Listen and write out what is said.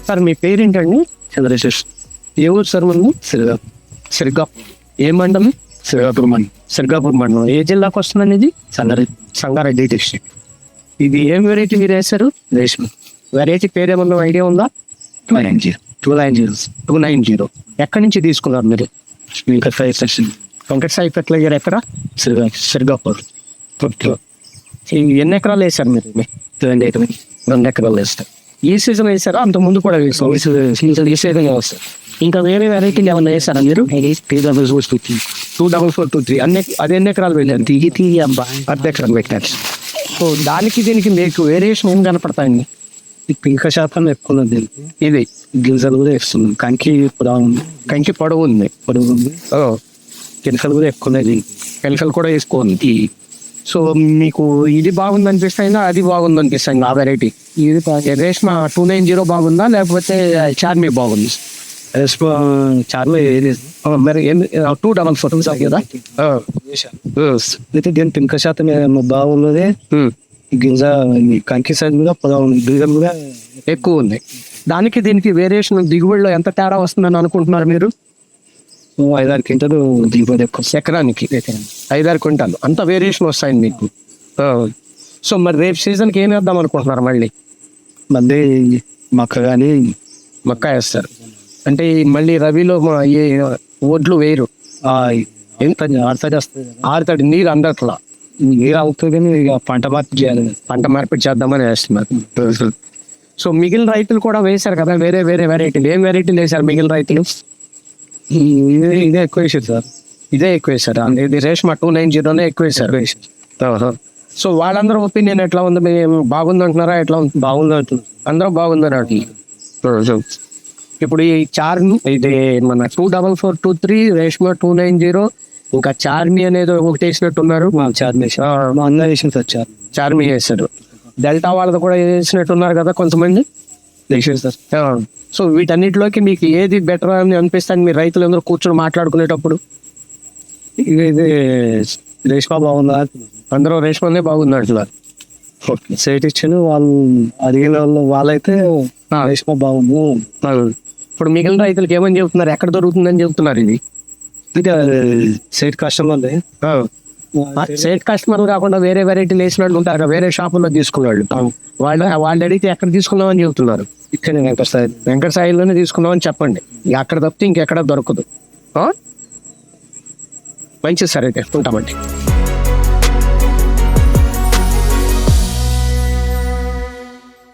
Sir మీ పేరేంటండి? చంద్రశేష్. ఏ ఊరు sir మనము? సిరిగా. ఏ మండలం? శ్రీకాకుళం మండలం. సిరిగాపూర్ మండలం. ఏ జిల్లాకు వస్తుందండి ఇది? సంగారెడ్డి డిస్ట్రిక్ట్. ఇది ఏం వెరైటీ మీరు వేశారు? రేష్మ వెరైటీ పేరు ఏమన్నా ఐడియా ఉందా? 290. ఎక్కడి నుంచి తీసుకున్నారు మీరు? వెంకట సాయి ఫెర్టిలైజర్ ఎక్కడ? సిరిగాపూర్. ఎన్ని ఎకరాలు వేశారు మీరు? 2 ఎకరాలు వేస్తారు. ఈ సీజన్ వేసారా? అంత ముందు కూడా వేసారు? ఈ సీజన్ వేస్తారు. ఇంకా వేరే వెరైటీలు ఏమన్నా వేసారా మీరు? 24423 అది ఎన్ని ఎకరాలు వెళ్ళారు? అర్ధ ఎకరాలు పెట్టారు. సో దానికి దీనికి మీకు వేరియేషన్ ఏం కనపడతాయండి? పింక శాతం ఎక్కువ ఉంది. ఇది గింజలు కూడా వేస్తుంది. కంకి పొడవు ఉంది. గిలకలు కూడా ఎక్కువ ఉన్నాయి. పెన్షల్ కూడా వేసుకోండి. సో మీకు ఇది బాగుంది అనిపిస్తాయిందా, అది బాగుంది అనిపిస్తాయి? ఆ వెరైటీ ఇది రేష్మ 290 బాగుందా లేకపోతే చార్మి బాగుంది? రేష్మ చార్మి మరి 244 కదా? అయితే దీని పింక శాతం బాగున్నది. గింజ కంకి సైజ్ కూడా గింజలు కూడా ఎక్కువ ఉంది. దానికి దీనికి వేరియేషన్ దిగుబడిలో ఎంత తేడా వస్తుందని అనుకుంటున్నారు మీరు? 5-6 క్వింటాలు దిగుబడి ఎక్కువ. ఎకరానికి 5-6 క్వింటాలు అంత వేరియేషన్ వస్తాయండి మీకు. సో మరి రేపు సీజన్కి ఏం వేద్దాం అనుకుంటున్నారు? మళ్ళీ మక్క కానీ మక్క వేస్తారు అంటే మళ్ళీ రబీలో ఈ ఒడ్లు వేయరు? ఆరుతడి నీరు అందట్లా నీరు అవుతుంది. ఇక పంట మార్పిడి చేద్దామని వేస్తున్నారు. సో మిగిలిన రైతులు కూడా వేశారు కదా వేరే వెరైటీలు. ఏం వెరైటీలు వేశారు మిగిలిన రైతులు? ఇదే ఎక్కువ వేసారు సార్. ఇదే ఎక్కువ వేశారు. ఇది రేష్మ 290 ఎక్కువ వేశారు. సో వాళ్ళందరూ ఒపీనియన్ ఎట్లా ఉంది? మేము బాగుంది అంటున్నారా? ఎట్లా ఉంది? బాగుంది అంటున్నారు. అందరూ బాగుందని అంటున్నారు. ఇప్పుడు ఈ ఇది మన 24423 రేష్మ 290 ఇంకా చార్మి అనేది ఒకటి వేసినట్టున్నారు. చార్మి వేశారు. డెల్టా వాళ్ళది కూడా వేసినట్టున్నారు కదా కొంతమంది. సార్ సో వీటన్నిటిలోకి మీకు ఏది బెటర్ అని అనిపిస్తుంది మీరు రైతులు అందరూ కూర్చొని మాట్లాడుకునేటప్పుడు? ఇది రేష్మ బాగుందా? అందరూ రేష్మనే బాగుంది అంటున్నారు. సైట్ ఇచ్చిన వాళ్ళు అడిగిన వాళ్ళైతే రేష్మ బాగుంది. ఇప్పుడు మిగిలిన రైతులకి ఏమని చెబుతున్నారు? ఎక్కడ దొరుకుతుందని చెబుతున్నారు? ఇది ఇంకా సైట్ కస్టమర్ సైట్ కస్టమర్లు కాకుండా వేరే వెరైటీలు వేసినట్టు ఉంటారు కదా, వేరే షాపుల్లో తీసుకున్నాళ్ళు. వాళ్ళు అడిగితే ఎక్కడ తీసుకున్నామని చెబుతున్నారు? ఇక్కడ వెంకట సాయిలోనే తీసుకున్నామని చెప్పండి. అక్కడ తప్పితే ఇంకెక్కడ దొరకదు. మంచిది సార్, అయితే ఉంటామండి.